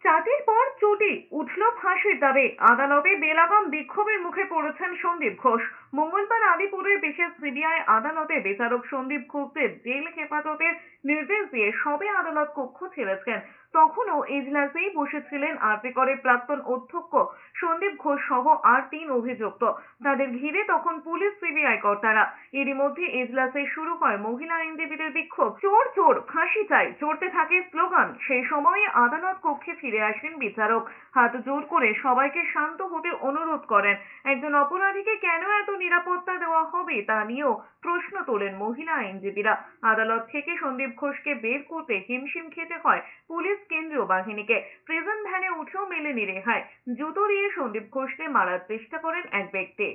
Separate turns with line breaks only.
চাটির পর চটি উঠল ফাঁসির দাবি, আদালতে বেলাগাম বিক্ষোভের মুখে পড়েছেন সন্দীপ ঘোষ। মঙ্গলবার আলিপুরের বিশেষ সিবিআই আদালতে বিচারক সন্দীপ ঘোষের জেল হেফাজতের নির্দেশ দিয়ে সবে আদালত কক্ষ ছেড়েছেন। তখনও এজলাসেই বসেছিলেন আরজিকরের প্রাক্তন অধ্যক্ষ সন্দীপ ঘোষ সহ আর 3 অভিযুক্ত। তাদের ঘিরে তখন পুলিশ সিবিআই কর্তারা। এরই মধ্যে এজলাসে শুরু হয় মহিলা আইনজীবীদের বিক্ষোভ। চোর চোর, ফাঁসি চাই, চড়তে থাকে স্লোগান। সেই সময় আদালত কক্ষে ফিরে আসেন বিচারক। হাত জোর করে সবাইকে শান্ত হতে অনুরোধ করেন। একজন অপরাধীকে কেন এত নিরাপত্তা দেওয়া হবে তা নিয়েও প্রশ্ন তোলেন মহিলা আইনজীবীরা। আদালত থেকে সন্দীপ ঘোষকে বের করতে হিমশিম খেতে হয় পুলিশ কেন্দ্রীয় বাহিনীকে। প্রিজন ভ্যানে উঠেও মেলেনি রেহাই। জুতো দিয়ে সন্দীপ ঘোষকে মারার চেষ্টা করেন এক ব্যক্তি।